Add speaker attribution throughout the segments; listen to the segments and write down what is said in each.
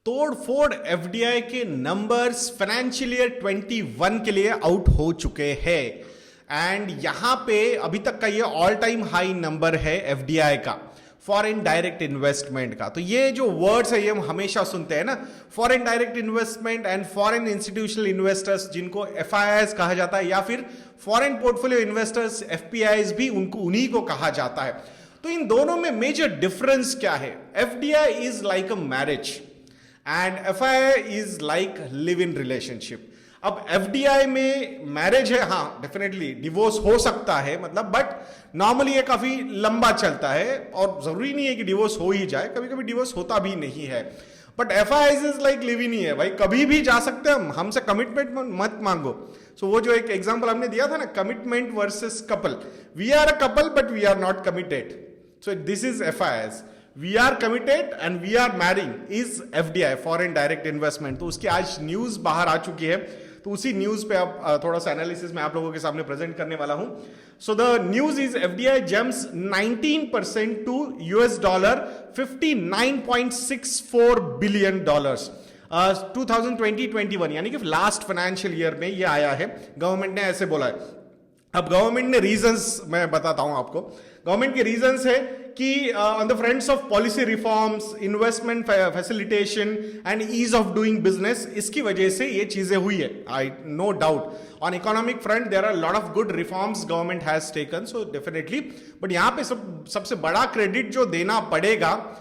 Speaker 1: तोड़ फोड़ एफडीआई के नंबर्स फाइनेंशियल ईयर 21 के लिए आउट हो चुके हैं एंड यहां पे अभी तक का ये ऑल टाइम हाई नंबर है एफडीआई का, फॉरेन डायरेक्ट इन्वेस्टमेंट का। तो ये जो वर्ड्स है ये हम हमेशा सुनते हैं ना, foreign direct investment and foreign institutional investors, जिनको एफआईआईज कहा जाता है, या फिर फॉरेन पोर्टफोलियो इन्वेस्टर्स एफपीआईज भी उनको उन्हीं को कहा जाता है। तो इन दोनों में मेजर डिफरेंस क्या है? FDI is like a marriage and FII is like live in relationship. अब एफडीआई में मैरिज है, हाँ डेफिनेटली डिवोर्स हो सकता है, मतलब बट नॉर्मली ये काफी लंबा चलता है और जरूरी नहीं है कि डिवोर्स हो ही जाए, कभी कभी डिवोर्स होता भी नहीं है। But FII is like live in ही है भाई, कभी भी जा सकते हैं, हमसे कमिटमेंट मत मांगो। सो वो जो एक एग्जांपल हमने दिया था ना, commitment versus couple, we are a couple but we are not committed, so this is FII. We are committed and we are marrying is FDI, foreign direct investment. तो उसकी आज न्यूज बाहर आ चुकी है, तो उसी न्यूज पे आप थोड़ा सा एनालिसिस मैं आप लोगों के सामने प्रेजेंट करने वाला हूं। So the news is FDI jumps 19% to $59.64 billion 2020-21, यानी कि लास्ट फाइनेंशियल ईयर में ये आया है, गवर्नमेंट ने ऐसे बोला है। अब गवर्नमेंट ने रीजंस मैं बताता हूं आपको। गवर्नमेंट के रीजंस है कि on the fronts of policy reforms, investment facilitation and ease of doing business, इसकी वजह से ये चीजें हुई है, I no doubt. On economic front there are lot of good reforms government has taken, so definitely. But यहां पे सबसे बड़ा क्रेडिट जो देना पड़ेगा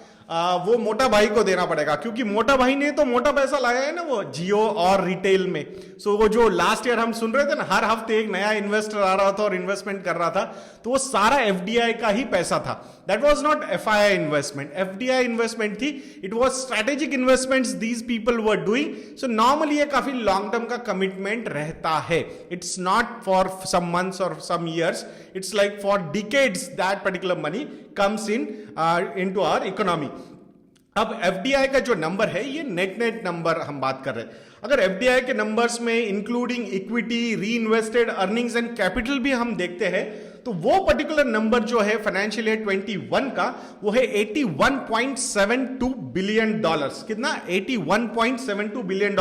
Speaker 1: वो मोटा भाई को देना पड़ेगा, क्योंकि मोटा भाई ने तो मोटा पैसा लाया है ना, वो जियो और रिटेल में। सो वो जो लास्ट ईयर हम सुन रहे थे ना, हर हफ्ते एक नया इन्वेस्टर आ रहा था और इन्वेस्टमेंट कर रहा था, तो वो सारा एफडीआई का ही पैसा था। That was not FII investment, FDI investment थी, it was strategic investments these people were doing. So normally ये काफी लॉन्ग टर्म का कमिटमेंट रहता है, it's not for some months और some years, it's like for decades that particular money comes into our economy. अब FDI का जो number है ये नेट नंबर हम बात कर रहे हैं। अगर एफडीआई के नंबर्स में इंक्लूडिंग इक्विटी, री इन्वेस्टेड अर्निंग्स एंड कैपिटल भी हम देखते हैं, तो वो पर्टिकुलर नंबर जो है फाइनेंशियल ईयर 21 का, वो है $81.72 बिलियन। कितना? $81.72 बिलियन।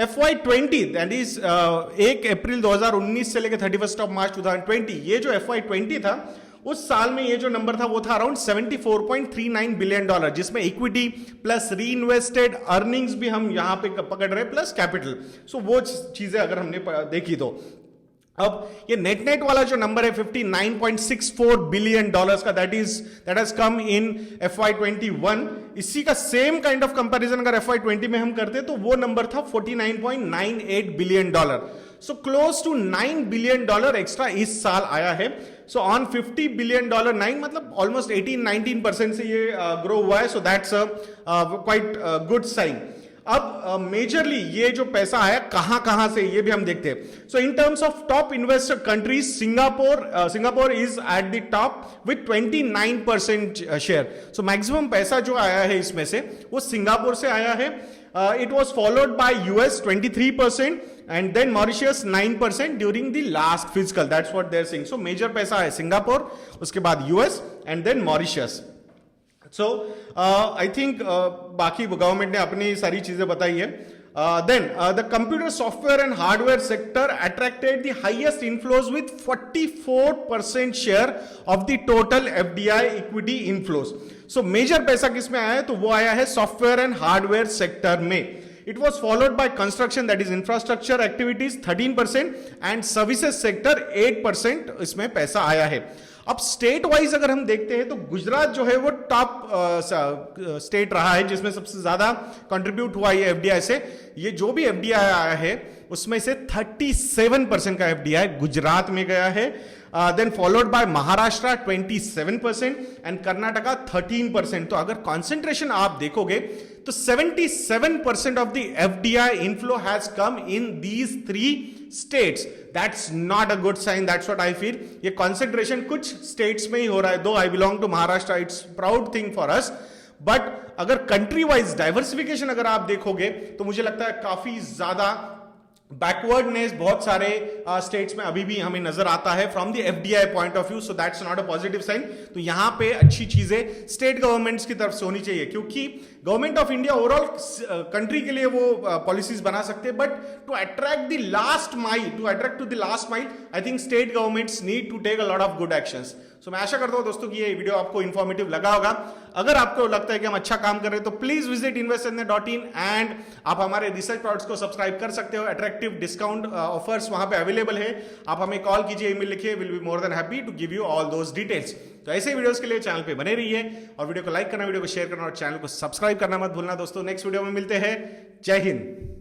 Speaker 1: FY20 दैट इज 1 अप्रैल 2019 से लेकर 31 मार्च 2020, ये जो FY20 था, उस साल में ये जो नंबर था वो था अराउंड $74.39 बिलियन, जिसमें इक्विटी प्लस री इन्वेस्टेड अर्निंग्स भी हम यहां पे पकड़ रहे प्लस कैपिटल। सो वो चीजें अगर हमने देखी तो अब ये नेट वाला जो नंबर है $59.64 बिलियन का, that has come in FY21। इसी का सेम काइंड ऑफ कंपैरिजन अगर FY20 में हम करते तो वो नंबर था $49.98 billion. So close to $9 billion extra इस साल आया है। सो ऑन $50 बिलियन 9 मतलब ऑलमोस्ट 18-19% से ये ग्रो हुआ है। So that's quite good sign. अब मेजरली ये जो पैसा आया कहां से, ये भी हम देखते हैं। So in terms of top investor countries, Singapore is at the top with 29% share. So maximum पैसा जो आया है इसमें से वो सिंगापुर से आया है। It was followed by US 23% and then Mauritius 9% during the last fiscal. That's what they're saying. So major पैसा है सिंगापुर, उसके बाद US and then Mauritius. So I think बाकी गवर्नमेंट ने अपनी सारी चीजें बताई है। Then the computer software and hardware sector attracted the highest inflows with 44% share of the total FDI equity inflows. So major पैसा किसमें आया है? तो वो आया है सॉफ्टवेयर एंड हार्डवेयर सेक्टर में। It was followed by construction, that is infrastructure activities 13% and services sector 8% इसमें पैसा आया है। अब स्टेट वाइज अगर हम देखते हैं तो गुजरात जो है वो टॉप स्टेट रहा है, जिसमें सबसे ज्यादा कंट्रीब्यूट हुआ है एफडीआई से। ये जो भी एफडीआई आया है उसमें से 37% का एफडीआई गुजरात में गया है। Then followed by Maharashtra 27% and Karnataka 13%। तो अगर कॉन्सेंट्रेशन आप देखोगे तो 77% of the FDI inflow has come in these 3 states. That's not a good sign, that's what I feel. ये कॉन्सेंट्रेशन कुछ स्टेट्स में ही हो रहा है। Though I belong to Maharashtra, it's proud thing for us, but अगर कंट्री वाइज डाइवर्सिफिकेशन अगर आप देखोगे तो मुझे लगता है काफी ज्यादा बैकवर्डनेस बहुत सारे स्टेट्स में अभी भी हमें नजर आता है from the FDI point of view. So that's not a positive sign. तो यहां पे अच्छी चीजें स्टेट गवर्नमेंट्स की तरफ से होनी चाहिए, क्योंकि government of India overall country के लिए वो पॉलिसीज बना सकते हैं, but to attract the last mile, to attract to the last mile, I think state governments need to take a lot of good actions. So मैं आशा करता हूं दोस्तों कि ये वीडियो आपको इंफॉर्मेटिव लगा होगा। अगर आपको लगता है कि हम अच्छा काम कर रहे हैं तो प्लीज विजिट investindia.in एंड आप हमारे रिसर्च प्रोडक्ट्स को सब्सक्राइब कर सकते हो। अट्रैक्टिव डिस्काउंट ऑफर्स वहां पे अवेलेबल है। आप हमें कॉल कीजिए, ईमेल लिखिए, will be more than happy to give you all those details. तो ऐसे वीडियोस के लिए चैनल पे बने रहिए और वीडियो को लाइक करना, वीडियो को शेयर करना और चैनल को सब्सक्राइब करना मत भूलना दोस्तों। नेक्स्ट वीडियो में मिलते हैं। जय हिंद।